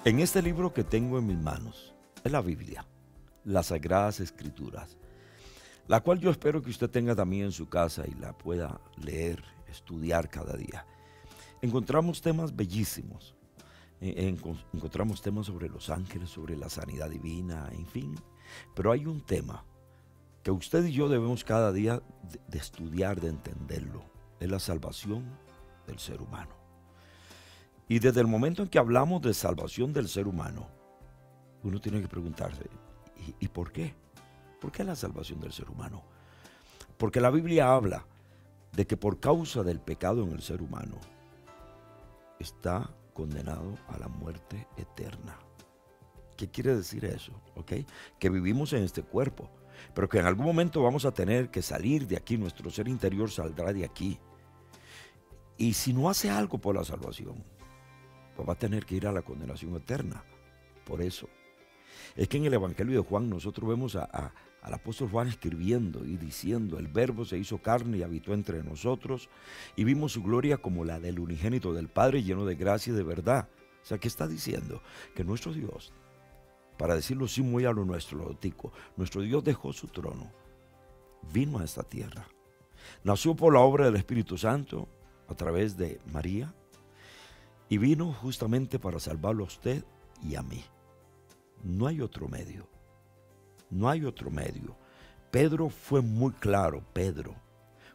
En este libro que tengo en mis manos, es la Biblia, las Sagradas Escrituras, la cual yo espero que usted tenga también en su casa y la pueda leer, estudiar cada día. Encontramos temas bellísimos, encontramos temas sobre los ángeles, sobre la sanidad divina, en fin. Pero hay un tema que usted y yo debemos cada día de estudiar, de entenderlo, es la salvación del ser humano. Y desde el momento en que hablamos de salvación del ser humano, uno tiene que preguntarse, ¿y por qué? ¿Por qué la salvación del ser humano? Porque la Biblia habla de que por causa del pecado en el ser humano está condenado a la muerte eterna. ¿Qué quiere decir eso? ¿Ok? Que vivimos en este cuerpo, pero que en algún momento vamos a tener que salir de aquí, nuestro ser interior saldrá de aquí. Y si no hace algo por la salvación, pues va a tener que ir a la condenación eterna. Por eso es que en el Evangelio de Juan nosotros vemos al apóstol Juan escribiendo y diciendo: el verbo se hizo carne y habitó entre nosotros, y vimos su gloria como la del unigénito del Padre, lleno de gracia y de verdad. O sea, ¿qué está diciendo? Que nuestro Dios, para decirlo así muy a lo nuestro, lo tico, nuestro Dios dejó su trono, vino a esta tierra, nació por la obra del Espíritu Santo a través de María, y vino justamente para salvarlo a usted y a mí. No hay otro medio. No hay otro medio. Pedro fue muy claro,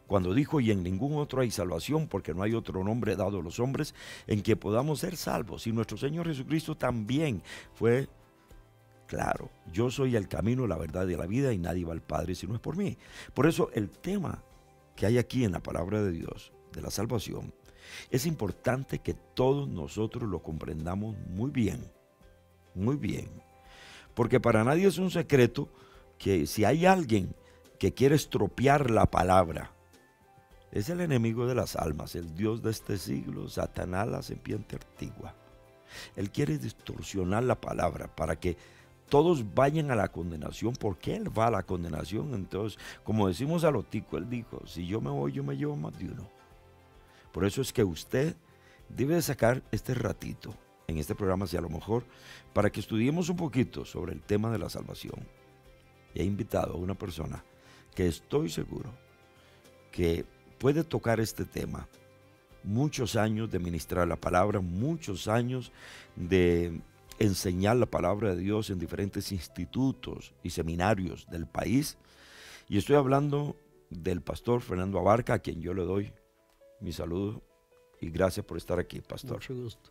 cuando dijo: y en ningún otro hay salvación, porque no hay otro nombre dado a los hombres en que podamos ser salvos. Y nuestro Señor Jesucristo también fue claro: yo soy el camino, la verdad y la vida, y nadie va al Padre si no es por mí. Por eso el tema que hay aquí en la palabra de Dios, de la salvación, es importante que todos nosotros lo comprendamos muy bien, muy bien. Porque para nadie es un secreto que si hay alguien que quiere estropear la palabra, es el enemigo de las almas, el Dios de este siglo, Satanás, la serpiente antigua. Él quiere distorsionar la palabra para que todos vayan a la condenación, porque él va a la condenación. Entonces, como decimos a lo tico, él dijo: si yo me voy, yo me llevo más de uno. Por eso es que usted debe de sacar este ratito en este programa, si a lo mejor, para que estudiemos un poquito sobre el tema de la salvación. Y he invitado a una persona que estoy seguro que puede tocar este tema. Muchos años de ministrar la palabra, muchos años de enseñar la palabra de Dios en diferentes institutos y seminarios del país. Y estoy hablando del pastor Fernando Abarca, a quien yo le doy mi saludo y gracias por estar aquí, pastor. Mucho gusto.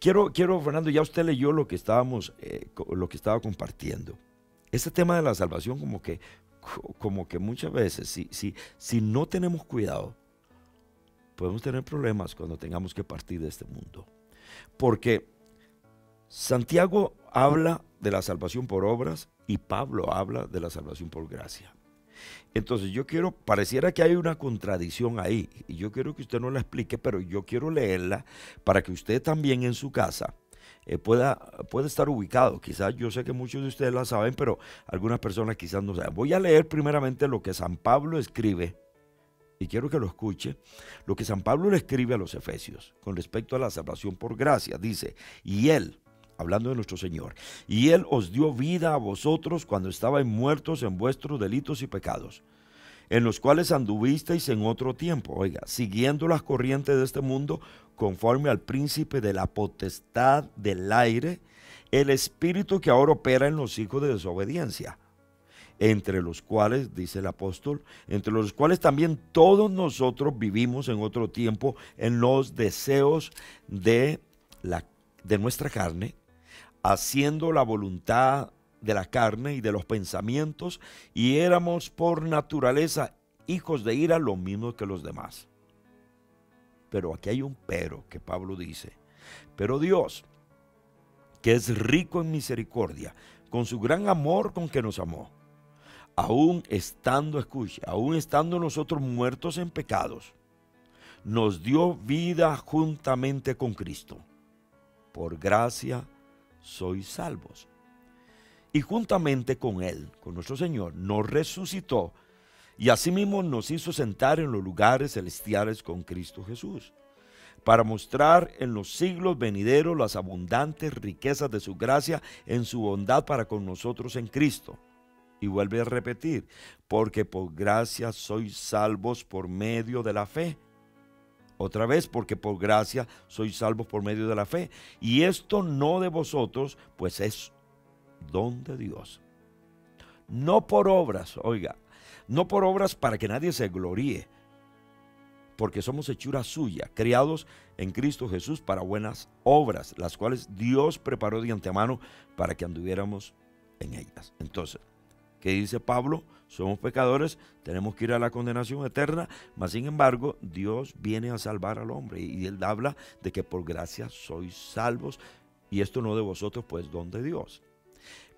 Quiero, Fernando, ya usted leyó lo que lo que estaba compartiendo. Este tema de la salvación, como que muchas veces, si no tenemos cuidado, podemos tener problemas cuando tengamos que partir de este mundo. Porque Santiago habla de la salvación por obras y Pablo habla de la salvación por gracia. Entonces pareciera que hay una contradicción ahí, y yo quiero que usted no la explique, pero yo quiero leerla para que usted también en su casa pueda estar ubicado. Quizás yo sé que muchos de ustedes la saben, pero algunas personas quizás no saben. Voy a leer primeramente lo que San Pablo escribe, y quiero que lo escuche, lo que San Pablo le escribe a los Efesios con respecto a la salvación por gracia. Dice: y él, hablando de nuestro Señor, y él os dio vida a vosotros cuando estabais muertos en vuestros delitos y pecados, en los cuales anduvisteis en otro tiempo, oiga, siguiendo las corrientes de este mundo, conforme al príncipe de la potestad del aire, el espíritu que ahora opera en los hijos de desobediencia, entre los cuales, dice el apóstol, entre los cuales también todos nosotros vivimos en otro tiempo en los deseos de nuestra carne, haciendo la voluntad de la carne y de los pensamientos, y éramos por naturaleza hijos de ira, lo mismo que los demás. Pero aquí hay un pero que Pablo dice: pero Dios, que es rico en misericordia, con su gran amor con que nos amó, aún estando nosotros muertos en pecados, nos dio vida juntamente con Cristo. Por gracia sois salvos. Y juntamente con él, con nuestro Señor, nos resucitó y asimismo nos hizo sentar en los lugares celestiales con Cristo Jesús, para mostrar en los siglos venideros las abundantes riquezas de su gracia en su bondad para con nosotros en Cristo. Y vuelve a repetir, porque por gracia sois salvos por medio de la fe. Otra vez, porque por gracia sois salvos por medio de la fe. Y esto no de vosotros, pues es don de Dios. No por obras, oiga, no por obras para que nadie se gloríe, porque somos hechura suya, criados en Cristo Jesús para buenas obras, las cuales Dios preparó de antemano para que anduviéramos en ellas. Entonces, ¿qué dice Pablo? Somos pecadores, tenemos que ir a la condenación eterna, mas sin embargo, Dios viene a salvar al hombre, y él habla de que por gracia sois salvos, y esto no de vosotros, pues don de Dios.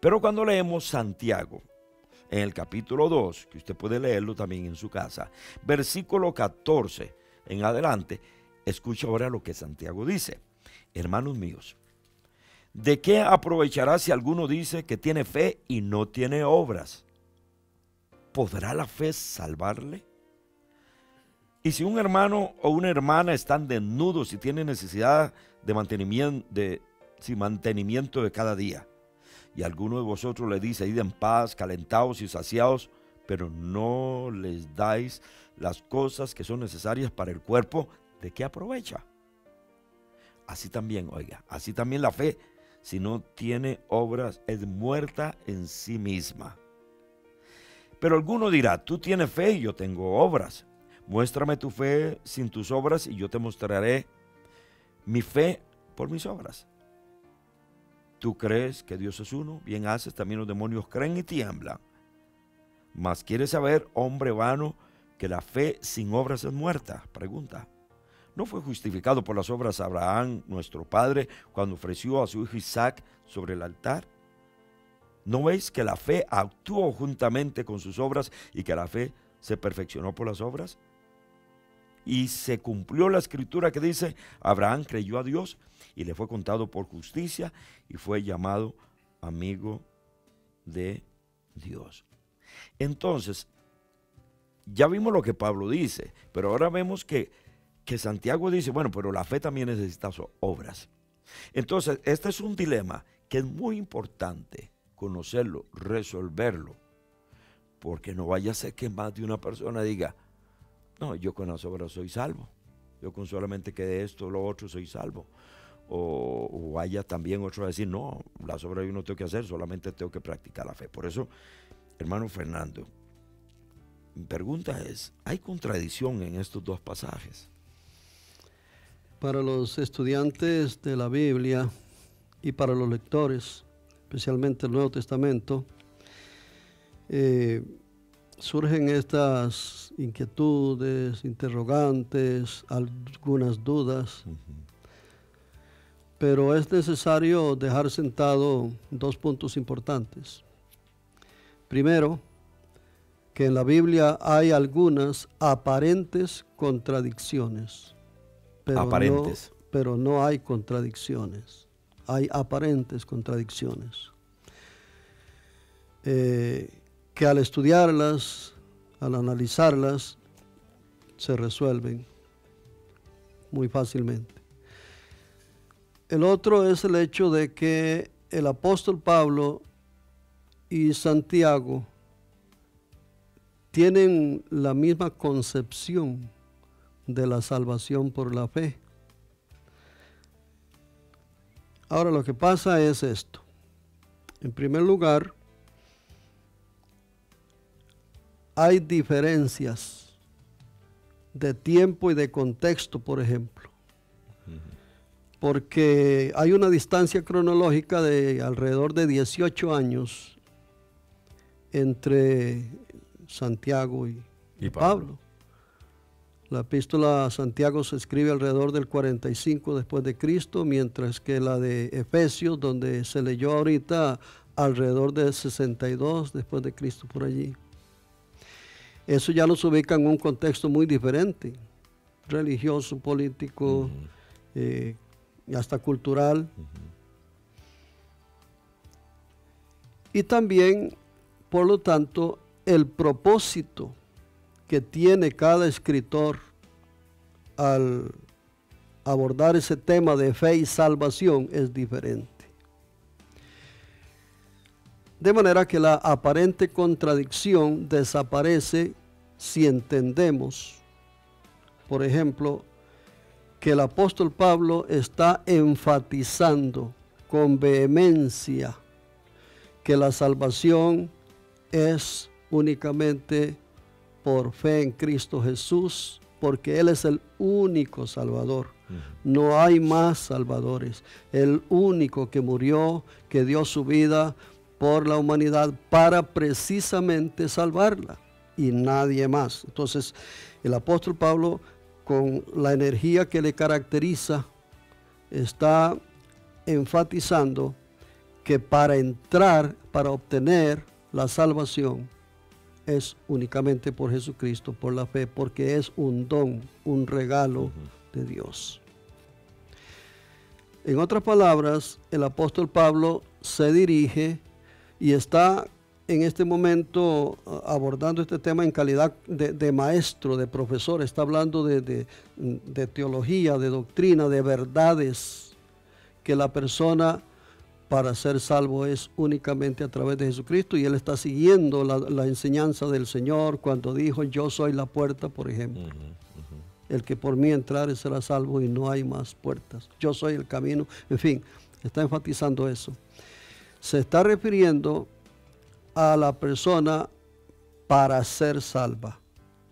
Pero cuando leemos Santiago, en el capítulo 2, que usted puede leerlo también en su casa, versículo 14 en adelante, escucha ahora lo que Santiago dice. Hermanos míos, ¿de qué aprovechará si alguno dice que tiene fe y no tiene obras? ¿Podrá la fe salvarle? Y si un hermano o una hermana están desnudos y tienen necesidad de mantenimiento de cada día, y alguno de vosotros le dice, id en paz, calentados y saciados, pero no les dais las cosas que son necesarias para el cuerpo, ¿de qué aprovecha? Así también, oiga, así también la fe, si no tiene obras, es muerta en sí misma. Pero alguno dirá, tú tienes fe y yo tengo obras. Muéstrame tu fe sin tus obras y yo te mostraré mi fe por mis obras. Tú crees que Dios es uno, bien haces, también los demonios creen y tiemblan. Mas ¿quieres saber, hombre vano, que la fe sin obras es muerta? Pregunta. ¿No fue justificado por las obras Abraham, nuestro padre, cuando ofreció a su hijo Isaac sobre el altar? ¿No veis que la fe actuó juntamente con sus obras y que la fe se perfeccionó por las obras? Y se cumplió la escritura que dice, Abraham creyó a Dios y le fue contado por justicia y fue llamado amigo de Dios. Entonces, ya vimos lo que Pablo dice, pero ahora vemos que Santiago dice, bueno, pero la fe también necesita obras. Entonces, este es un dilema que es muy importante conocerlo, resolverlo, porque no vaya a ser que más de una persona diga, no, yo con las obras soy salvo, yo con solamente que de esto o lo otro soy salvo. O vaya también otro a decir, no, las obras yo no tengo que hacer, solamente tengo que practicar la fe. Por eso, hermano Fernando, mi pregunta es, ¿hay contradicción en estos dos pasajes? Para los estudiantes de la Biblia y para los lectores, especialmente el Nuevo Testamento, surgen estas inquietudes, interrogantes, algunas dudas. Pero es necesario dejar sentado dos puntos importantes. Primero, que en la Biblia hay algunas aparentes contradicciones. Pero no hay contradicciones. Hay aparentes contradicciones. Que al estudiarlas, al analizarlas, se resuelven muy fácilmente. El otro es el hecho de que el apóstol Pablo y Santiago tienen la misma concepción de la salvación por la fe. Ahora lo que pasa es esto. En primer lugar, hay diferencias de tiempo y de contexto, por ejemplo. Porque hay una distancia cronológica de alrededor de 18 años entre Santiago y Pablo. La epístola a Santiago se escribe alrededor del 45 después de Cristo, mientras que la de Efesios, donde se leyó ahorita, alrededor de 62 después de Cristo, por allí. Eso ya nos ubica en un contexto muy diferente, religioso, político, y hasta cultural. Y también, por lo tanto, el propósito que tiene cada escritor al abordar ese tema de fe y salvación es diferente. De manera que la aparente contradicción desaparece si entendemos, por ejemplo, que el apóstol Pablo está enfatizando con vehemencia que la salvación es únicamente por fe en Cristo Jesús, porque Él es el único Salvador. No hay más salvadores. El único que murió, que dio su vida por la humanidad para precisamente salvarla, y nadie más. Entonces, el apóstol Pablo, con la energía que le caracteriza, está enfatizando que para entrar, para obtener la salvación, es únicamente por Jesucristo, por la fe, porque es un don, un regalo de Dios. En otras palabras, el apóstol Pablo se dirige y está en este momento abordando este tema en calidad de maestro, de profesor. Está hablando de teología, de doctrina, de verdades, que la persona para ser salvo es únicamente a través de Jesucristo, y él está siguiendo la enseñanza del Señor cuando dijo: yo soy la puerta, por ejemplo. El que por mí entrare será salvo y no hay más puertas. Yo soy el camino. En fin, está enfatizando eso. Se está refiriendo a la persona para ser salva.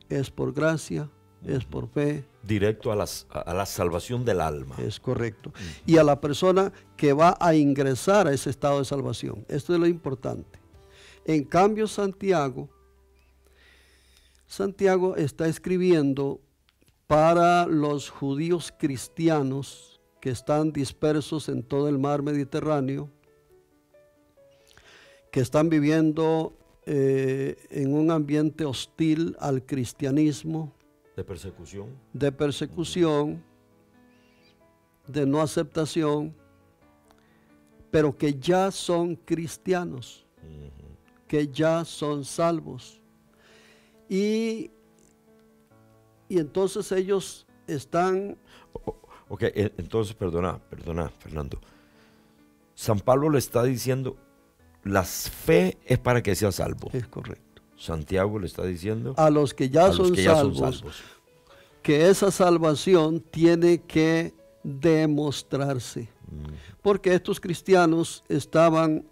Es por gracia, es por fe. Directo a la salvación del alma. Es correcto. Y a la persona que va a ingresar a ese estado de salvación. Esto es lo importante. En cambio, Santiago está escribiendo para los judíos cristianos que están dispersos en todo el mar Mediterráneo, que están viviendo en un ambiente hostil al cristianismo, de persecución, de no aceptación, pero que ya son cristianos, que ya son salvos. Y entonces ellos están... Ok, entonces perdona, Fernando. San Pablo le está diciendo, la fe es para que sea salvo. Es correcto. Santiago le está diciendo a los que ya son salvos, que esa salvación tiene que demostrarse. Porque estos cristianos estaban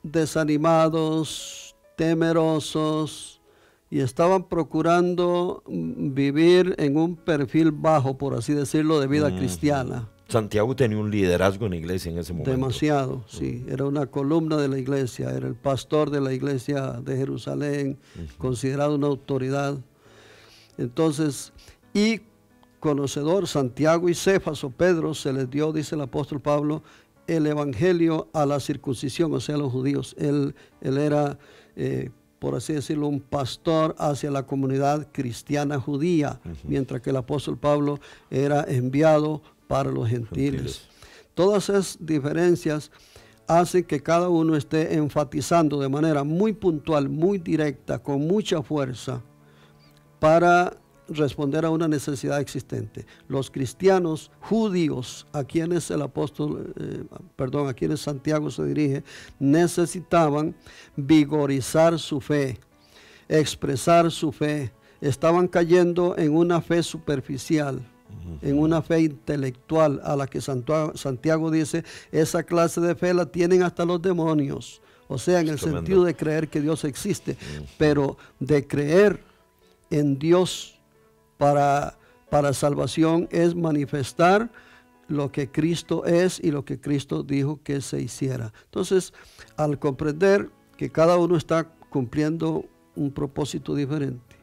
desanimados, temerosos, y estaban procurando vivir en un perfil bajo, por así decirlo, de vida cristiana. Santiago tenía un liderazgo en la iglesia en ese momento. Demasiado, sí. Era una columna de la iglesia, era el pastor de la iglesia de Jerusalén, considerado una autoridad. Entonces, y conocedor, Santiago y Cefas o Pedro, se les dio, dice el apóstol Pablo, el evangelio a la circuncisión, o sea, a los judíos. Él era, por así decirlo, un pastor hacia la comunidad cristiana judía, mientras que el apóstol Pablo era enviado para los gentiles. Todas esas diferencias hacen que cada uno esté enfatizando de manera muy puntual, muy directa, con mucha fuerza, para responder a una necesidad existente. Los cristianos judíos, a quienes a quienes Santiago se dirige, necesitaban vigorizar su fe, expresar su fe. Estaban cayendo en una fe superficial, en una fe intelectual, a la que Santiago dice, esa clase de fe la tienen hasta los demonios. O sea, en el sentido de creer que Dios existe, pero de creer en Dios para salvación es manifestar lo que Cristo es y lo que Cristo dijo que se hiciera. Entonces, al comprender que cada uno está cumpliendo un propósito diferente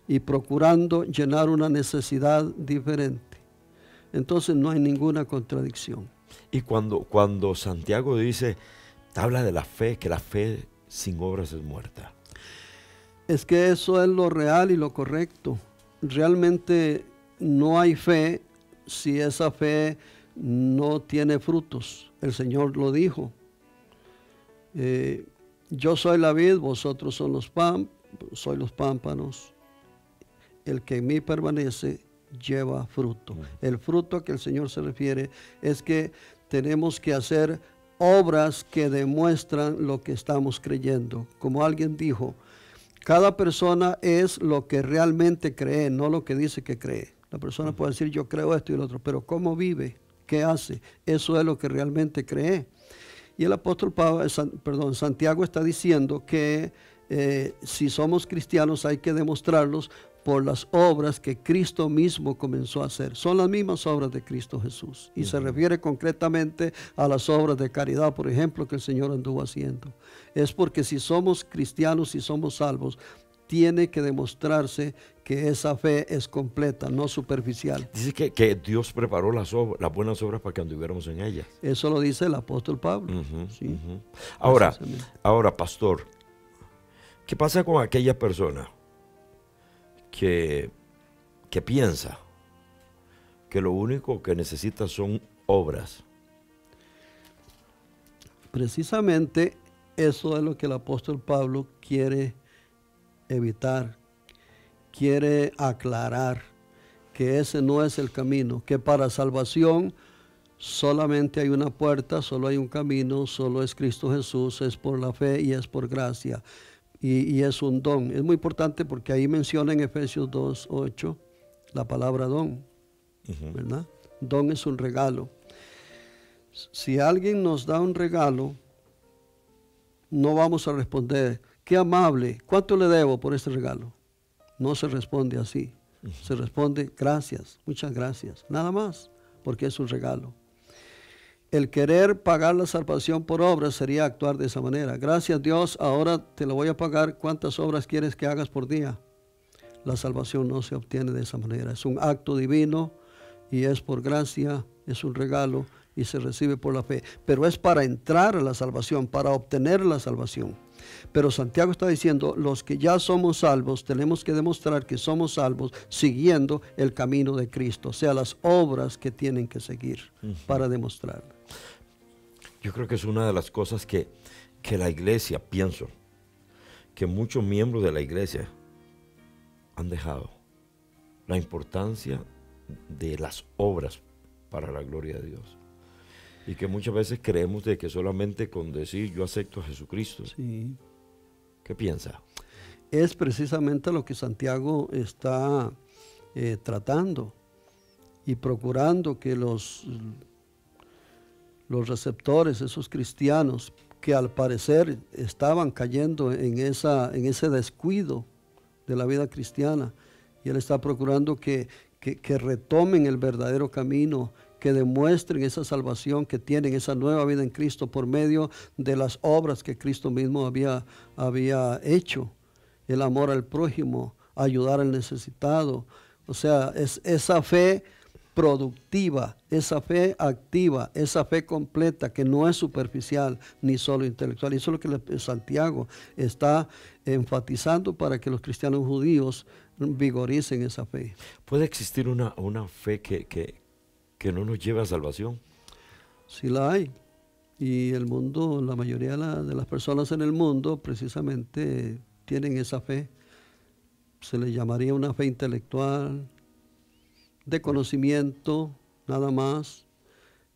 y procurando llenar una necesidad diferente, entonces no hay ninguna contradicción. Y cuando Santiago dice, habla de la fe, que la fe sin obras es muerta. Es que eso es lo real y lo correcto. Realmente no hay fe si esa fe no tiene frutos. El Señor lo dijo. Yo soy la vid, vosotros sois los pámpanos. El que en mí permanece lleva fruto. El fruto a que el Señor se refiere es que tenemos que hacer obras que demuestran lo que estamos creyendo. Como alguien dijo, cada persona es lo que realmente cree, no lo que dice que cree. La persona puede decir, yo creo esto y lo otro, pero ¿cómo vive? ¿Qué hace? Eso es lo que realmente cree. Y el apóstol Santiago está diciendo que si somos cristianos hay que demostrarlos por las obras que Cristo mismo comenzó a hacer. Son las mismas obras de Cristo Jesús. Y se refiere concretamente a las obras de caridad, por ejemplo, que el Señor anduvo haciendo. Es porque si somos cristianos, si somos salvos, tiene que demostrarse que esa fe es completa, no superficial. Dice que Dios preparó las buenas obras para que anduviéramos en ellas. Eso lo dice el apóstol Pablo. ¿Sí? Ahora, pastor, ¿qué pasa con aquella persona que piensa que lo único que necesita son obras? Precisamente eso es lo que el apóstol Pablo quiere evitar, quiere aclarar que ese no es el camino, que para salvación solamente hay una puerta, solo hay un camino, solo es Cristo Jesús, es por la fe y es por gracia. Y es un don. Es muy importante porque ahí menciona en Efesios 2:8 la palabra don, ¿verdad? Don es un regalo. Si alguien nos da un regalo, no vamos a responder, qué amable, ¿cuánto le debo por este regalo? No se responde así. Se responde, gracias, muchas gracias, nada más, porque es un regalo. El querer pagar la salvación por obras sería actuar de esa manera. Gracias Dios, ahora te lo voy a pagar. ¿Cuántas obras quieres que hagas por día? La salvación no se obtiene de esa manera. Es un acto divino y es por gracia, es un regalo y se recibe por la fe. Pero es para entrar a la salvación, para obtener la salvación. Pero Santiago está diciendo, los que ya somos salvos, tenemos que demostrar que somos salvos siguiendo el camino de Cristo, o sea, las obras que tienen que seguir para demostrarlo. Yo creo que es una de las cosas que la iglesia, pienso, que muchos miembros de la iglesia han dejado, la importancia de las obras para la gloria de Dios. Y que muchas veces creemos de que solamente con decir yo acepto a Jesucristo. Sí. ¿Qué piensa? Es precisamente lo que Santiago está tratando y procurando que los receptores, esos cristianos que al parecer estaban cayendo en ese descuido de la vida cristiana, y él está procurando que retomen el verdadero camino, que demuestren esa salvación que tienen, esa nueva vida en Cristo por medio de las obras que Cristo mismo había hecho, el amor al prójimo, ayudar al necesitado. O sea, es esa fe productiva, esa fe activa, esa fe completa que no es superficial ni solo intelectual. Y eso es lo que Santiago está enfatizando para que los cristianos judíos vigoricen esa fe. ¿Puede existir una fe que no nos lleva a salvación? Sí la hay. Y el mundo, la mayoría de las personas en el mundo precisamente tienen esa fe. Se le llamaría una fe intelectual, de conocimiento, nada más.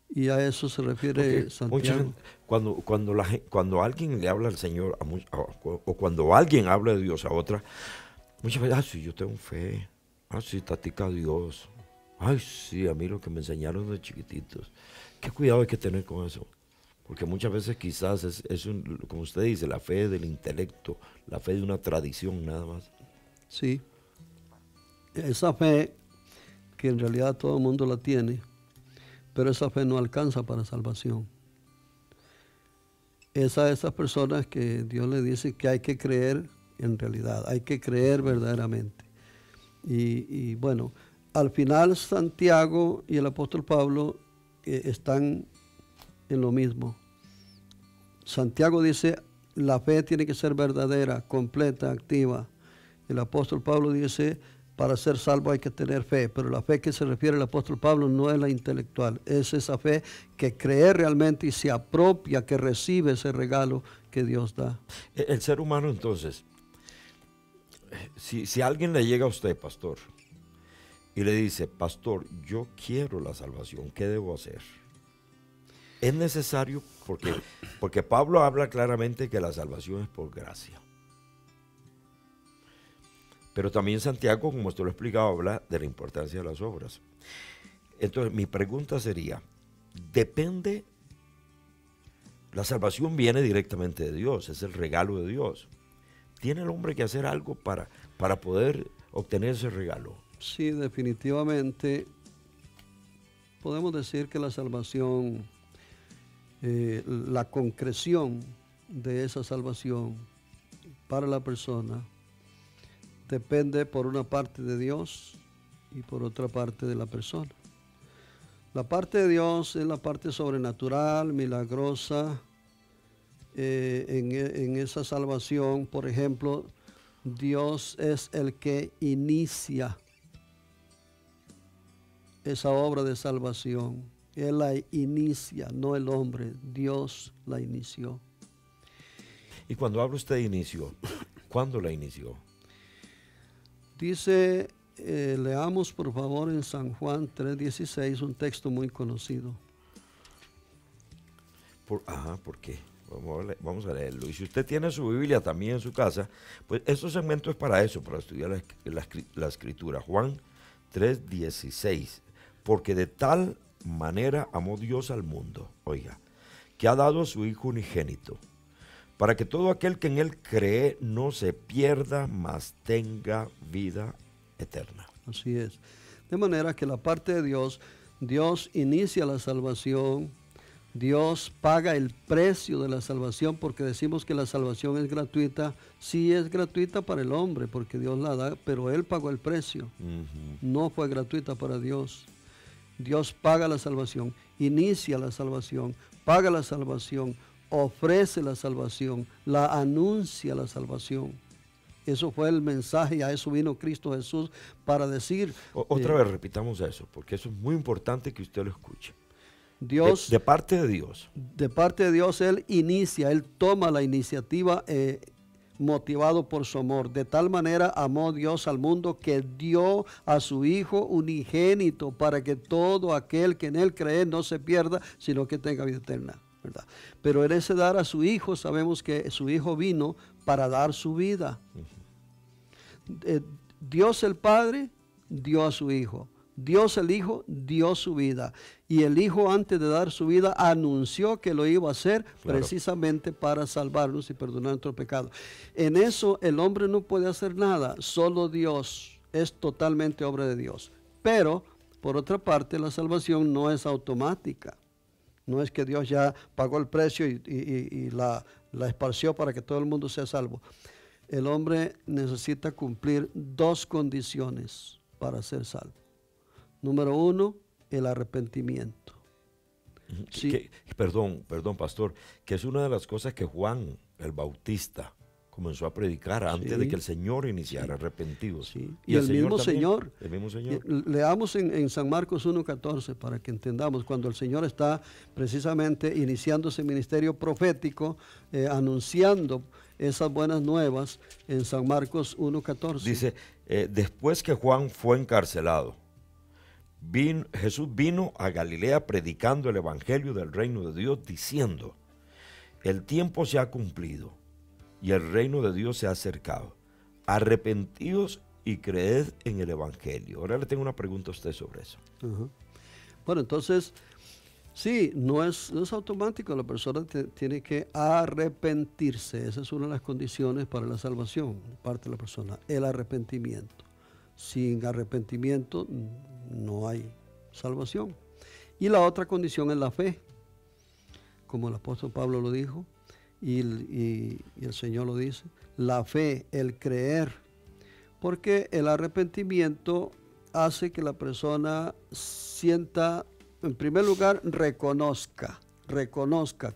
Y a eso se refiere Santiago. Cuando alguien le habla al Señor, o cuando alguien habla de Dios a otra, muchas veces, sí, yo tengo fe, sí, tatica a Dios. Ay, sí, a mí lo que me enseñaron de chiquititos. Qué cuidado hay que tener con eso. Porque muchas veces quizás es como usted dice, la fe del intelecto, la fe de una tradición nada más. Sí. Esa fe que en realidad todo el mundo la tiene, pero esa fe no alcanza para salvación. Esas personas que Dios le dice que hay que creer en realidad, hay que creer verdaderamente. Y bueno, al final Santiago y el apóstol Pablo están en lo mismo. Santiago dice, la fe tiene que ser verdadera, completa, activa. El apóstol Pablo dice, para ser salvo hay que tener fe, pero la fe que se refiere el apóstol Pablo no es la intelectual, es esa fe que cree realmente y se apropia, que recibe ese regalo que Dios da. El ser humano entonces, si alguien le llega a usted, pastor, y le dice, pastor, yo quiero la salvación, ¿qué debo hacer? Es necesario porque Pablo habla claramente que la salvación es por gracia. Pero también Santiago, como usted lo ha explicado, habla de la importancia de las obras. Entonces, mi pregunta sería, depende, la salvación viene directamente de Dios, es el regalo de Dios. ¿Tiene el hombre que hacer algo para poder obtener ese regalo? Sí, definitivamente podemos decir que la salvación, la concreción de esa salvación para la persona depende por una parte de Dios y por otra parte de la persona. La parte de Dios es la parte sobrenatural, milagrosa. En esa salvación, por ejemplo, Dios es el que inicia esa obra de salvación. Él la inicia, no el hombre. Dios la inició. Y cuando habla usted de inicio, ¿cuándo la inició? Dice, leamos por favor en San Juan 3:16, un texto muy conocido. ¿Por qué? Vamos a leerlo. Y si usted tiene su Biblia también en su casa, pues estos segmentos es para eso, para estudiar la Escritura. Juan 3:16. Porque de tal manera amó Dios al mundo, oiga, que ha dado a su Hijo unigénito, para que todo aquel que en Él cree no se pierda, mas tenga vida eterna. Así es. De manera que la parte de Dios, Dios inicia la salvación, Dios paga el precio de la salvación, porque decimos que la salvación es gratuita. Sí es gratuita para el hombre, porque Dios la da, pero Él pagó el precio. No fue gratuita para Dios. Dios paga la salvación, inicia la salvación, paga la salvación, ofrece la salvación, la anuncia la salvación. Eso fue el mensaje y a eso vino Cristo Jesús para decir. Otra vez repitamos eso, porque eso es muy importante que usted lo escuche. Dios, de parte de Dios. De parte de Dios, Él inicia, Él toma la iniciativa motivado por su amor. De tal manera amó Dios al mundo que dio a su Hijo unigénito para que todo aquel que en Él cree no se pierda, sino que tenga vida eterna, ¿verdad? Pero en ese dar a su Hijo, sabemos que su Hijo vino para dar su vida. Dios el Padre dio a su Hijo. Dios el Hijo dio su vida, y el Hijo antes de dar su vida anunció que lo iba a hacer, claro, precisamente para salvarnos y perdonar nuestros pecados. En eso el hombre no puede hacer nada, solo Dios, es totalmente obra de Dios. Pero por otra parte, la salvación no es automática. No es que Dios ya pagó el precio y la esparció para que todo el mundo sea salvo. El hombre necesita cumplir dos condiciones para ser salvo. Número uno, el arrepentimiento. Sí. Perdón, pastor, que es una de las cosas que Juan el Bautista comenzó a predicar antes de que el Señor iniciara, arrepentidos. Sí. Y el mismo Señor. El mismo Señor. Leamos en San Marcos 1:14 para que entendamos, cuando el Señor está precisamente iniciando ese ministerio profético, anunciando esas buenas nuevas, en San Marcos 1:14. Dice, después que Juan fue encarcelado, Jesús vino a Galilea predicando el evangelio del reino de Dios, diciendo, el tiempo se ha cumplido y el reino de Dios se ha acercado. Arrepentíos y creed en el evangelio. Ahora le tengo una pregunta a usted sobre eso. Bueno, entonces, sí, no es automático. La persona tiene que arrepentirse. Esa es una de las condiciones para la salvación, parte de la persona, el arrepentimiento. Sin arrepentimiento no hay salvación. Y la otra condición es la fe, como el apóstol Pablo lo dijo y el Señor lo dice, la fe, el creer, porque el arrepentimiento hace que la persona sienta, en primer lugar, reconozca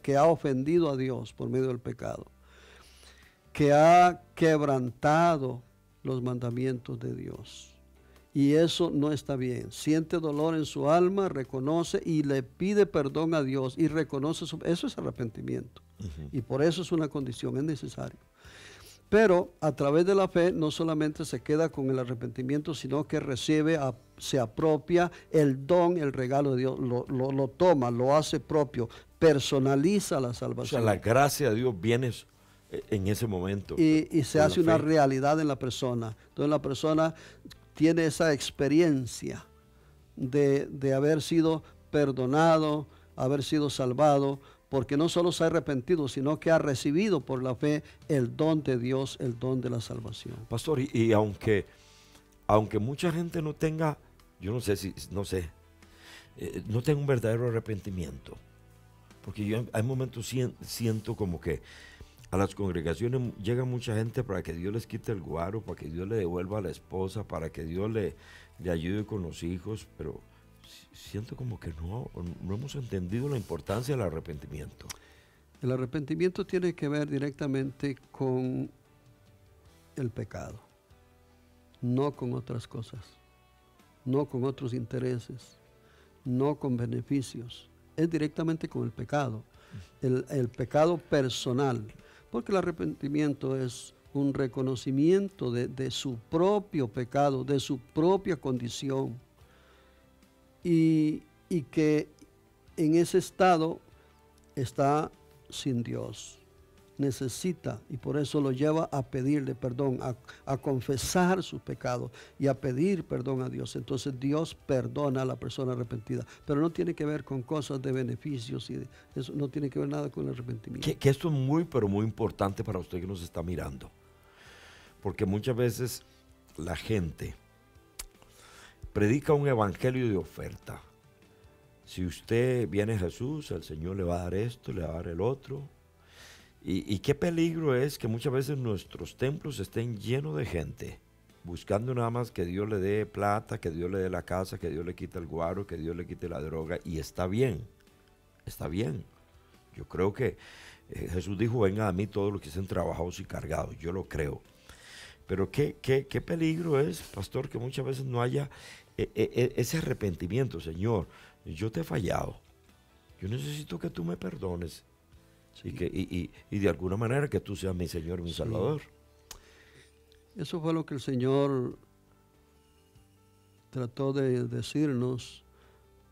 que ha ofendido a Dios por medio del pecado, que ha quebrantado los mandamientos de Dios. Y eso no está bien. Siente dolor en su alma, reconoce y le pide perdón a Dios y reconoce eso es arrepentimiento. Y por eso es una condición, es necesario. Pero a través de la fe no solamente se queda con el arrepentimiento, sino que recibe, se apropia el don, el regalo de Dios, lo toma, lo hace propio, personaliza la salvación. O sea, la gracia de Dios viene en ese momento. Y se hace una realidad en la persona. Entonces la persona tiene esa experiencia de haber sido perdonado, haber sido salvado, porque no solo se ha arrepentido, sino que ha recibido por la fe el don de Dios, el don de la salvación. Pastor, y aunque mucha gente no tenga, yo no sé no tenga un verdadero arrepentimiento, porque yo hay momentos siento como que a las congregaciones llega mucha gente para que Dios les quite el guaro, para que Dios le devuelva a la esposa, para que Dios le ayude con los hijos, pero siento como que no hemos entendido la importancia del arrepentimiento. El arrepentimiento tiene que ver directamente con el pecado, no con otras cosas, no con otros intereses, no con beneficios. Es directamente con el pecado, el pecado personal, porque el arrepentimiento es un reconocimiento de su propio pecado, de su propia condición, y que en ese estado está sin Dios. Necesita, y por eso lo lleva a pedirle perdón, a confesar sus pecados y a pedir perdón a Dios. Entonces Dios perdona a la persona arrepentida, pero no tiene que ver con cosas de beneficios, y eso no tiene que ver nada con el arrepentimiento. Que esto es muy, pero muy importante para usted que nos está mirando, porque muchas veces la gente predica un evangelio de oferta. Si usted viene a Jesús, el Señor le va a dar esto, le va a dar el otro. Y qué peligro es que muchas veces nuestros templos estén llenos de gente buscando nada más que Dios le dé plata, que Dios le dé la casa, que Dios le quite el guaro, que Dios le quite la droga. Y está bien, está bien. Yo creo que Jesús dijo, vengan a mí todos los que estén trabajados y cargados. Yo lo creo. Pero qué peligro es, pastor, que muchas veces no haya ese arrepentimiento. Señor, yo te he fallado. Yo necesito que tú me perdones. Sí. Y de alguna manera que tú seas mi Señor, mi Salvador. Eso fue lo que el Señor trató de decirnos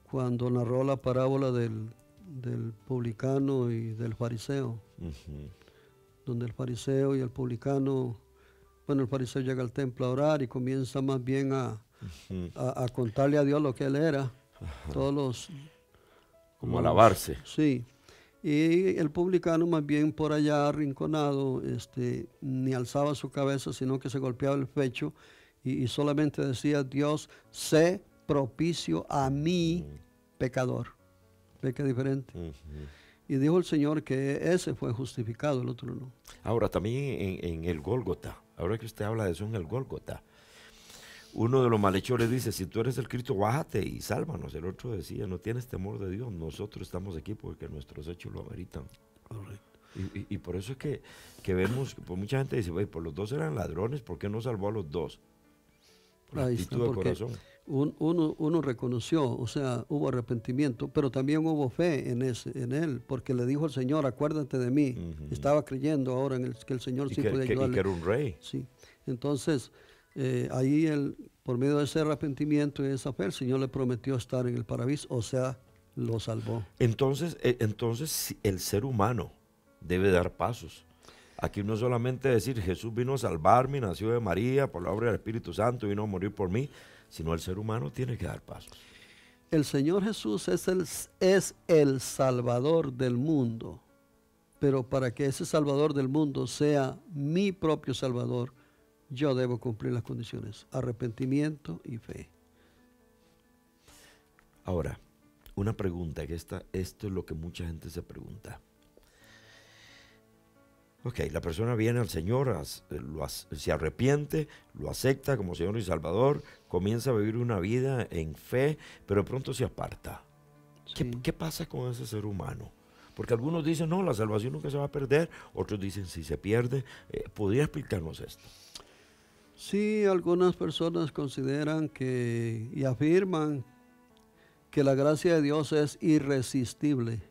cuando narró la parábola del publicano y del fariseo. Donde el fariseo y el publicano, bueno, el fariseo llega al templo a orar y comienza más bien a contarle a Dios lo que él era. Todos como alabarse. Sí. Y el publicano más bien por allá arrinconado, ni alzaba su cabeza, sino que se golpeaba el pecho y solamente decía, Dios, sé propicio a mí, pecador. ¿Ve qué diferente? Y dijo el Señor que ese fue justificado, el otro no. Ahora, también en el Gólgota, ahora que usted habla de eso en el Gólgota, uno de los malhechores dice, si tú eres el Cristo, bájate y sálvanos. El otro decía, no tienes temor de Dios, nosotros estamos aquí porque nuestros hechos lo ameritan. Correcto. Y por eso es que vemos, pues mucha gente dice, pues los dos eran ladrones, ¿por qué no salvó a los dos? Por la actitud de corazón. Uno reconoció, o sea, hubo arrepentimiento, pero también hubo fe en él, porque le dijo al Señor, acuérdate de mí. Estaba creyendo ahora en que el Señor sí podía ayudarle. Y que era un rey. Sí. Entonces, ahí por medio de ese arrepentimiento y esa fe, el Señor le prometió estar en el paraíso, o sea, lo salvó. Entonces el ser humano debe dar pasos. Aquí no solamente decir, Jesús vino a salvarme, nació de María, por la obra del Espíritu Santo, vino a morir por mí, sino el ser humano tiene que dar pasos. El Señor Jesús es el Salvador del mundo, pero para que ese Salvador del mundo sea mi propio Salvador, yo debo cumplir las condiciones, arrepentimiento y fe. Ahora, una pregunta, que esto es lo que mucha gente se pregunta. Ok, la persona viene al Señor, se arrepiente, lo acepta como Señor y Salvador, comienza a vivir una vida en fe, pero de pronto se aparta. Sí. ¿Qué pasa con ese ser humano? Porque algunos dicen, no, la salvación nunca se va a perder, otros dicen, si se pierde. ¿Podría explicarnos esto? Sí, algunas personas consideran y afirman que la gracia de Dios es irresistible.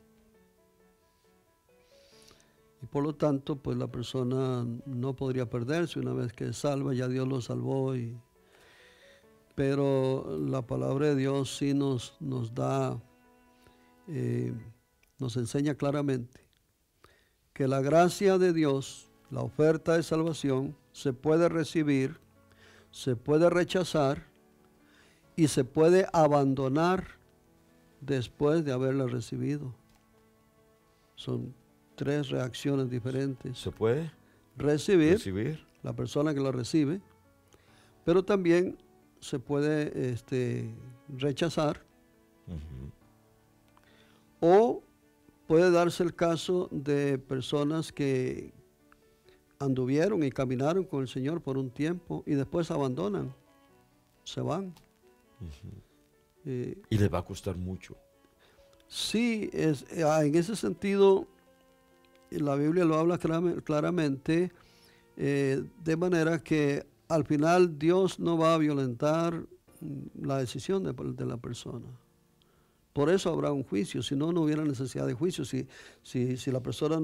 por lo tanto, pues la persona no podría perderse una vez que es salva, ya Dios lo salvó. Pero la palabra de Dios sí nos enseña claramente que la gracia de Dios, la oferta de salvación, se puede recibir, se puede rechazar y se puede abandonar después de haberla recibido. Son 3 reacciones diferentes. ¿Se puede recibir la persona que la recibe, pero también se puede rechazar. O puede darse el caso de personas que anduvieron y caminaron con el Señor por un tiempo y después abandonan, se van. Y les va a costar mucho. Sí, en ese sentido, la Biblia lo habla claramente, de manera que al final Dios no va a violentar la decisión de la persona. Por eso habrá un juicio, si no, no hubiera necesidad de juicio. Si la persona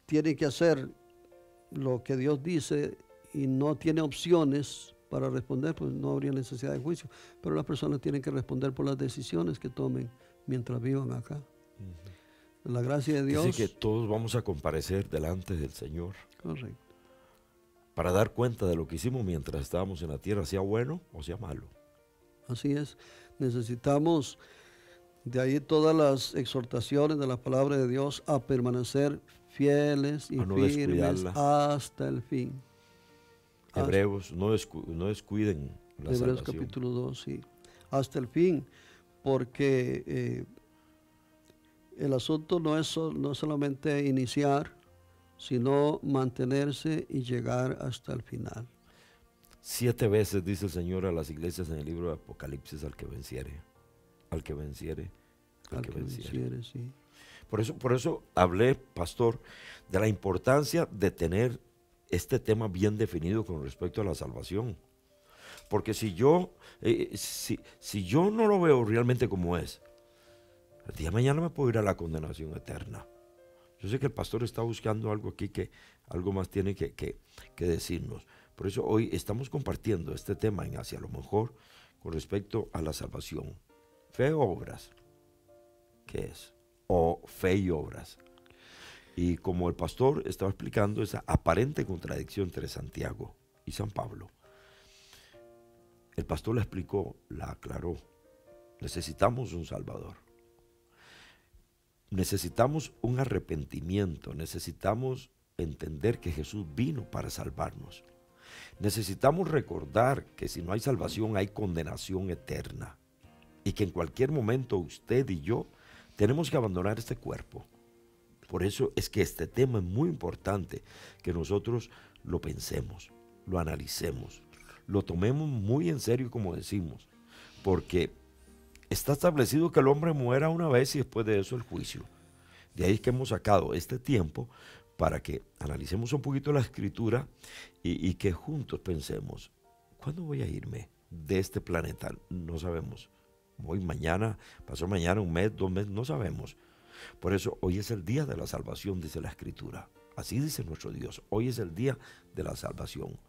tiene que hacer lo que Dios dice y no tiene opciones para responder, pues no habría necesidad de juicio. Pero las personas tienen que responder por las decisiones que tomen mientras vivan acá. La gracia de Dios. Dice que todos vamos a comparecer delante del Señor. Correcto. Para dar cuenta de lo que hicimos mientras estábamos en la tierra, sea bueno o sea malo. Así es. Necesitamos, de ahí todas las exhortaciones de la palabra de Dios, a permanecer fieles y firmes hasta el fin. Hebreos, no descuiden la Hebreos salvación. capítulo 2, sí. Hasta el fin, porque el asunto no es solamente iniciar, sino mantenerse y llegar hasta el final. 7 veces dice el Señor a las iglesias en el libro de Apocalipsis: al que venciere, al que venciere, al que venciere. Sí. Por eso hablé, pastor, de la importancia de tener este tema bien definido con respecto a la salvación. Porque si yo no lo veo realmente como es, el día de mañana me puedo ir a la condenación eterna. Yo sé que el pastor está buscando algo aquí, que algo más tiene que decirnos. Por eso hoy estamos compartiendo este tema en Hacia lo Mejor con respecto a la salvación. Fe o obras. ¿Qué es? O fe y obras. Y como el pastor estaba explicando esa aparente contradicción entre Santiago y San Pablo, el pastor la explicó, la aclaró. Necesitamos un Salvador. Necesitamos un arrepentimiento, necesitamos entender que Jesús vino para salvarnos. Necesitamos recordar que si no hay salvación hay condenación eterna y que en cualquier momento usted y yo tenemos que abandonar este cuerpo. Por eso es que este tema es muy importante, que nosotros lo pensemos, lo analicemos, lo tomemos muy en serio, como decimos, porque está establecido que el hombre muera una vez y después de eso el juicio. De ahí que hemos sacado este tiempo para que analicemos un poquito la Escritura y que juntos pensemos: ¿cuándo voy a irme de este planeta? No sabemos. Hoy, mañana, pasó mañana, 1 mes, 2 meses, no sabemos. Por eso hoy es el día de la salvación, dice la Escritura. Así dice nuestro Dios. Hoy es el día de la salvación,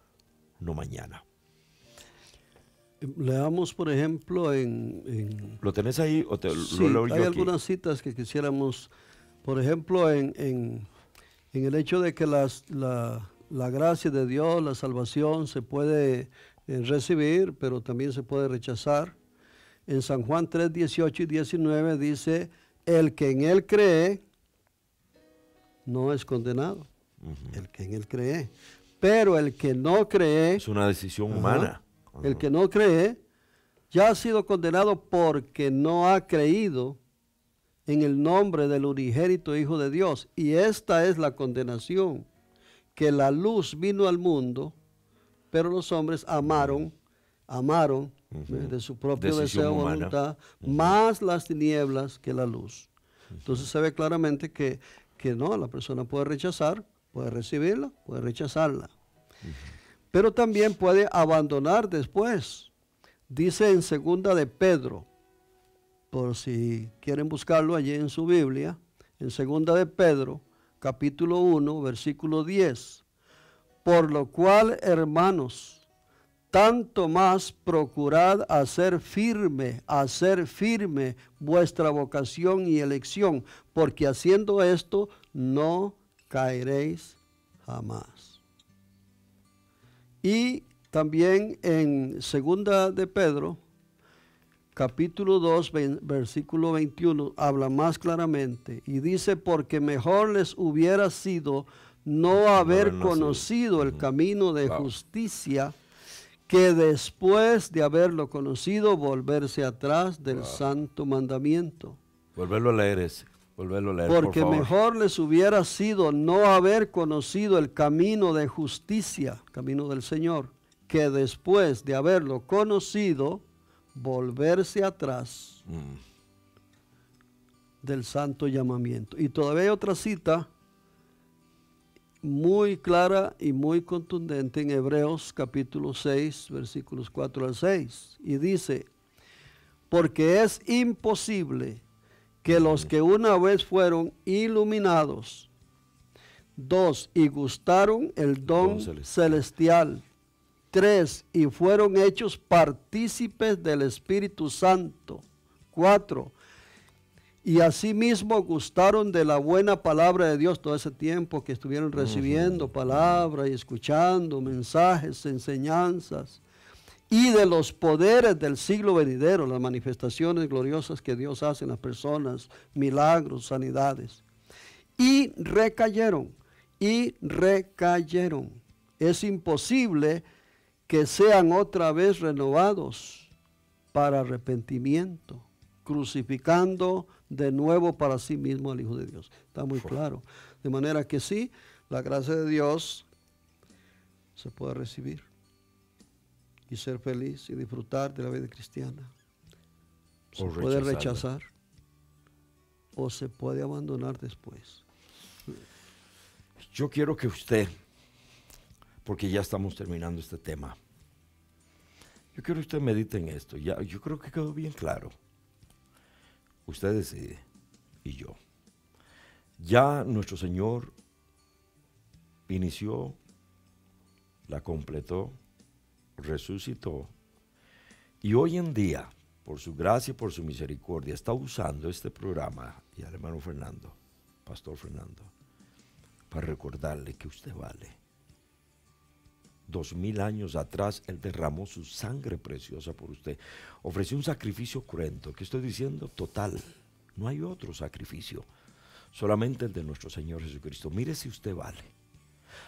no mañana. Leamos, por ejemplo, ¿Lo tenés ahí o sí, lo leo yo hay aquí? algunas citas que quisiéramos, por ejemplo, en el hecho de que la gracia de Dios, la salvación, se puede recibir, pero también se puede rechazar. En San Juan 3, 18 y 19 dice: el que en él cree no es condenado. El que en él cree. Pero el que no cree... es una decisión humana. El que no cree ya ha sido condenado porque no ha creído en el nombre del unigénito Hijo de Dios. Y esta es la condenación, que la luz vino al mundo, pero los hombres amaron de su propio deseo y voluntad, más las tinieblas que la luz. Entonces se ve claramente que no, la persona puede rechazar, puede recibirla, puede rechazarla. Pero también puede abandonar después. Dice en 2 de Pedro, por si quieren buscarlo allí en su Biblia, en 2 de Pedro, capítulo 1, versículo 10. Por lo cual, hermanos, tanto más procurad hacer firme vuestra vocación y elección, porque haciendo esto no caeréis jamás. Y también en segunda de Pedro, capítulo 2, versículo 21, habla más claramente y dice, porque mejor les hubiera sido no haber conocido el camino de justicia, que después de haberlo conocido, volverse atrás del santo mandamiento. Volverlo a leer ese. Porque por mejor les hubiera sido no haber conocido el camino de justicia, camino del Señor, que después de haberlo conocido, volverse atrás del santo llamamiento. Y todavía hay otra cita muy clara y muy contundente en Hebreos capítulo 6, versículos 4 al 6. Y dice, porque es imposible que los que una vez fueron iluminados, 2, y gustaron el don celestial, 3, y fueron hechos partícipes del Espíritu Santo, 4, y asimismo gustaron de la buena palabra de Dios todo ese tiempo que estuvieron recibiendo palabra y escuchando mensajes, enseñanzas, y de los poderes del siglo venidero, las manifestaciones gloriosas que Dios hace en las personas, milagros, sanidades. Y recayeron. Es imposible que sean otra vez renovados para arrepentimiento, crucificando de nuevo para sí mismo al Hijo de Dios. Está muy claro. De manera que sí, la gracia de Dios se puede recibir y ser feliz y disfrutar de la vida cristiana. Se puede rechazar o se puede abandonar después. Yo quiero que usted, porque ya estamos terminando este tema, yo quiero que usted medite en esto. Ya, yo creo que quedó bien claro. Usted decide y yo. Ya nuestro Señor inició, la completó, resucitó, y hoy en día, por su gracia y por su misericordia, está usando este programa y al hermano Fernando, Pastor Fernando, para recordarle que usted vale. 2000 años atrás, Él derramó su sangre preciosa por usted. Ofreció un sacrificio cruento. ¿Qué estoy diciendo? Total. No hay otro sacrificio. Solamente el de nuestro Señor Jesucristo. Mire si usted vale.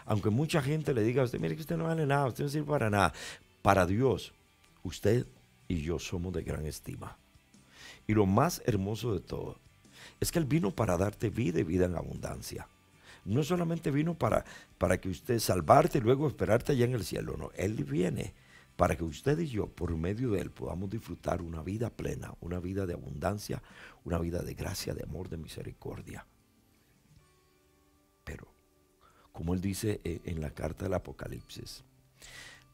Aunque mucha gente le diga a usted, mire que usted no vale nada, usted no sirve para nada. Para Dios, usted y yo somos de gran estima. Y lo más hermoso de todo es que Él vino para darte vida y vida en abundancia. No solamente vino para que usted salvarte y luego esperarte allá en el cielo, no. Él viene para que usted y yo, por medio de Él, podamos disfrutar una vida plena, una vida de abundancia, una vida de gracia, de amor, de misericordia. Pero, como Él dice en la carta del Apocalipsis,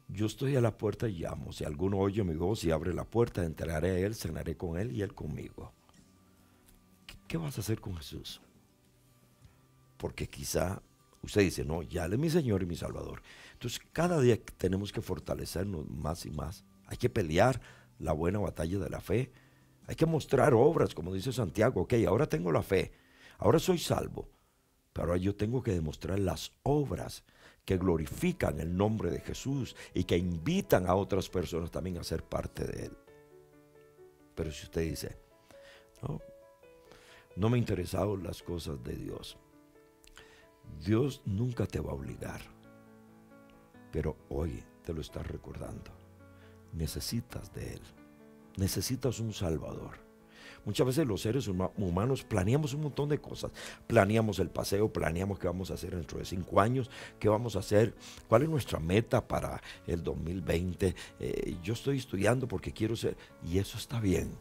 yo estoy a la puerta y llamo. Si alguno oye mi voz y abre la puerta, entraré a Él, cenaré con Él y Él conmigo. ¿Qué vas a hacer con Jesús? Porque quizá usted dice, no, ya Él es mi Señor y mi Salvador. Entonces cada día tenemos que fortalecernos más y más. Hay que pelear la buena batalla de la fe. Hay que mostrar obras, como dice Santiago. Ok, ahora tengo la fe, ahora soy salvo, pero ahora yo tengo que demostrar las obras que glorifican el nombre de Jesús y que invitan a otras personas también a ser parte de Él. Pero si usted dice, no me interesaron las cosas de Dios, Dios nunca te va a obligar, pero hoy te lo está recordando. Necesitas de Él, necesitas un Salvador. Muchas veces los seres humanos planeamos un montón de cosas. Planeamos el paseo, planeamos qué vamos a hacer dentro de 5 años, qué vamos a hacer, cuál es nuestra meta para el 2020. Yo estoy estudiando porque quiero ser, y eso está bien.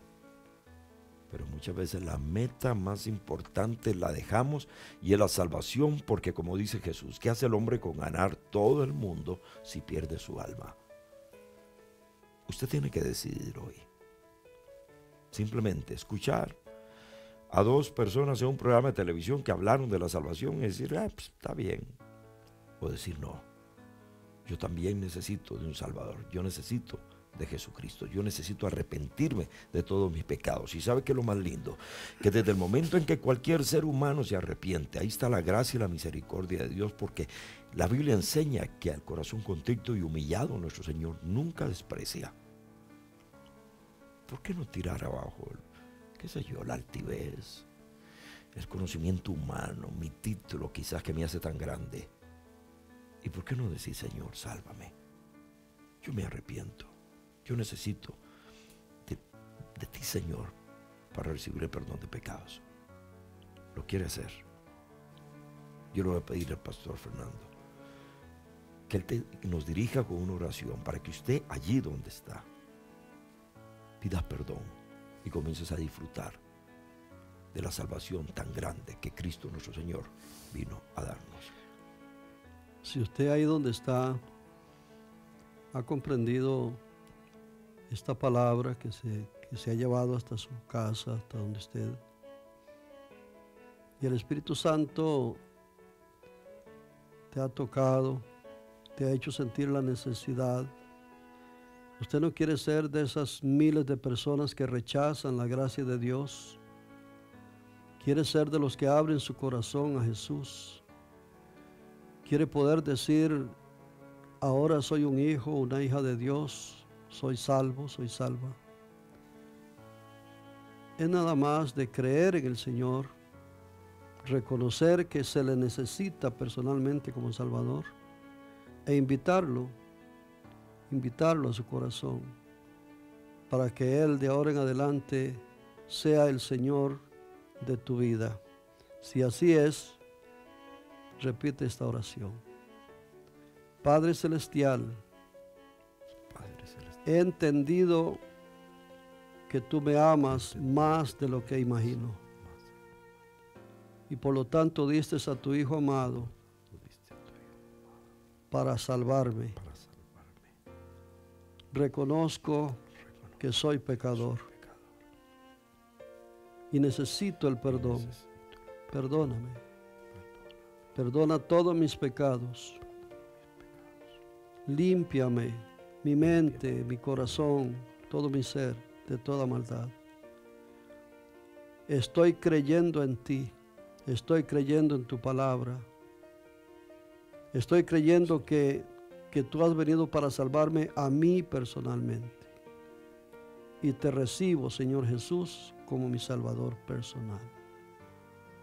Pero muchas veces la meta más importante la dejamos y es la salvación, porque como dice Jesús, ¿qué hace el hombre con ganar todo el mundo si pierde su alma? Usted tiene que decidir hoy. Simplemente escuchar a 2 personas en un programa de televisión que hablaron de la salvación y decir, pues, está bien. O decir, no, yo también necesito de un Salvador, yo necesito de Jesucristo, yo necesito arrepentirme de todos mis pecados. Y ¿sabe qué es lo más lindo? Que desde el momento en que cualquier ser humano se arrepiente, ahí está la gracia y la misericordia de Dios, porque la Biblia enseña que al corazón contrito y humillado nuestro Señor nunca desprecia. ¿Por qué no tirar abajo, qué sé yo, la altivez, el conocimiento humano, mi título quizás que me hace tan grande? ¿Y por qué no decir, Señor, sálvame? Yo me arrepiento. Yo necesito de ti, Señor, para recibir el perdón de pecados. ¿Lo quiere hacer? Yo le voy a pedir al pastor Fernando que él nos dirija con una oración para que usted, allí donde está, pidas perdón y comiences a disfrutar de la salvación tan grande que Cristo nuestro Señor vino a darnos. Si usted ahí donde está ha comprendido esta palabra que se ha llevado hasta su casa, hasta donde usted, y el Espíritu Santo te ha tocado, te ha hecho sentir la necesidad, usted no quiere ser de esas miles de personas que rechazan la gracia de Dios, quiere ser de los que abren su corazón a Jesús, quiere poder decir, ahora soy un hijo, una hija de Dios, soy salvo, soy salva. Es nada más de creer en el Señor, reconocer que se le necesita personalmente como Salvador e invitarlo a su corazón para que Él de ahora en adelante sea el Señor de tu vida. Si así es, repite esta oración. Padre Celestial, he entendido que tú me amas más de lo que imagino. Y por lo tanto diste a tu Hijo amado para salvarme. Reconozco que soy pecador y necesito el perdón. Perdóname. Perdona todos mis pecados. Límpiame mi mente, mi corazón, todo mi ser de toda maldad. Estoy creyendo en ti, estoy creyendo en tu palabra, estoy creyendo que tú has venido para salvarme a mí personalmente. Y te recibo, Señor Jesús, como mi Salvador personal.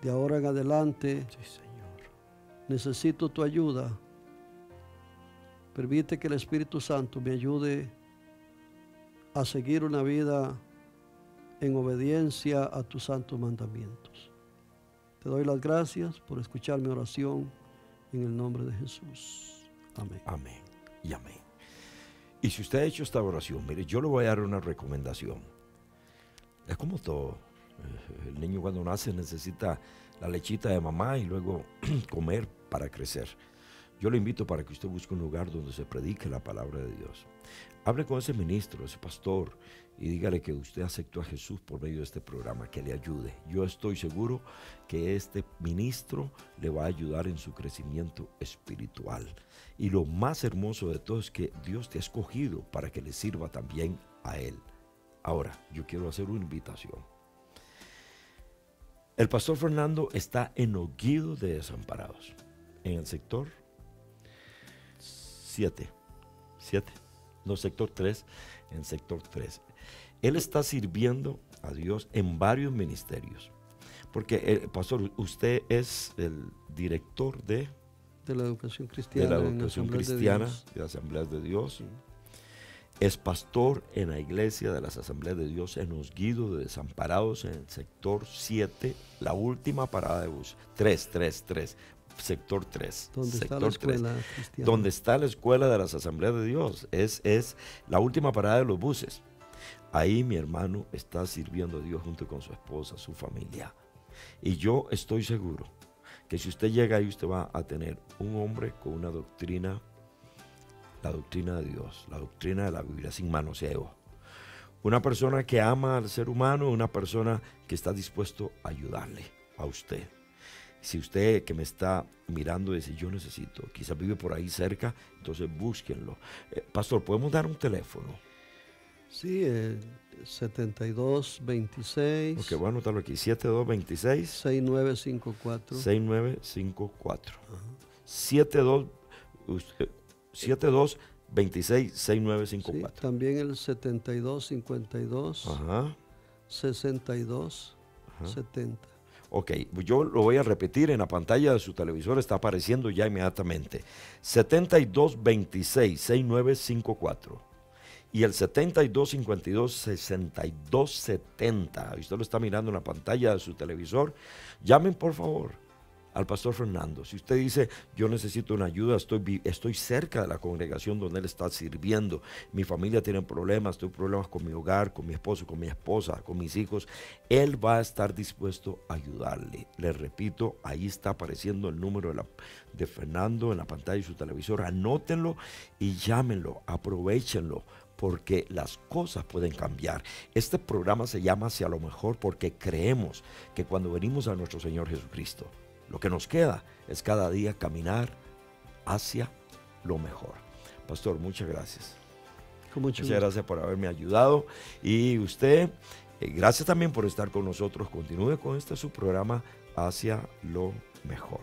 De ahora en adelante, sí, Señor, necesito tu ayuda. Permite que el Espíritu Santo me ayude a seguir una vida en obediencia a tus santos mandamientos. Te doy las gracias por escuchar mi oración en el nombre de Jesús. Amén. Amén y amén. Y si usted ha hecho esta oración, mire, yo le voy a dar una recomendación. Es como todo. El niño cuando nace necesita la lechita de mamá y luego comer para crecer. Yo le invito para que usted busque un lugar donde se predique la palabra de Dios. Hable con ese ministro, ese pastor, y dígale que usted aceptó a Jesús por medio de este programa, que le ayude. Yo estoy seguro que este ministro le va a ayudar en su crecimiento espiritual. Y lo más hermoso de todo es que Dios te ha escogido para que le sirva también a Él. Ahora, yo quiero hacer una invitación. El pastor Fernando está en Oguido de Desamparados, en el sector 3, en sector 3. Él está sirviendo a Dios en varios ministerios. Porque, pastor, usted es el director de la educación cristiana, de la educación cristiana de Asambleas de Dios. Sí. Es pastor en la iglesia de las Asambleas de Dios en Oguido de Desamparados, en el sector 7, la última parada de bus. 3. Sector 3. ¿Dónde está la escuela cristiana? Donde está la escuela de las Asambleas de Dios. Es la última parada de los buses. Ahí mi hermano está sirviendo a Dios junto con su esposa, su familia. Y yo estoy seguro que si usted llega ahí, usted va a tener un hombre con una doctrina, la doctrina de Dios, la doctrina de la Biblia, sin manoseo. Una persona que ama al ser humano, una persona que está dispuesto a ayudarle a usted. Si usted que me está mirando dice, yo necesito, quizás vive por ahí cerca, entonces búsquenlo. Pastor, ¿podemos dar un teléfono? Sí, 7226. Ok, voy a anotarlo aquí, 7226. 6954. 6954. 7226-6954. Sí, también el 7252. Ajá. 62. Ajá. 70. Ok, yo lo voy a repetir en la pantalla de su televisor, está apareciendo ya inmediatamente. 7226-6954 y el 7252-6270. Usted lo está mirando en la pantalla de su televisor. Llamen por favor al Pastor Fernando. Si usted dice, yo necesito una ayuda, estoy cerca de la congregación donde él está sirviendo, mi familia tiene problemas, tengo problemas con mi hogar, con mi esposo, con mi esposa, con mis hijos, él va a estar dispuesto a ayudarle. Le repito, ahí está apareciendo el número de Fernando en la pantalla de su televisor. Anótenlo y llámenlo, aprovechenlo, porque las cosas pueden cambiar. Este programa se llama Hacia lo Mejor porque creemos que cuando venimos a nuestro Señor Jesucristo, lo que nos queda es cada día caminar hacia lo mejor. Pastor, muchas gracias. Muchas gracias por haberme ayudado. Y usted, gracias también por estar con nosotros. Continúe con este su programa Hacia lo Mejor.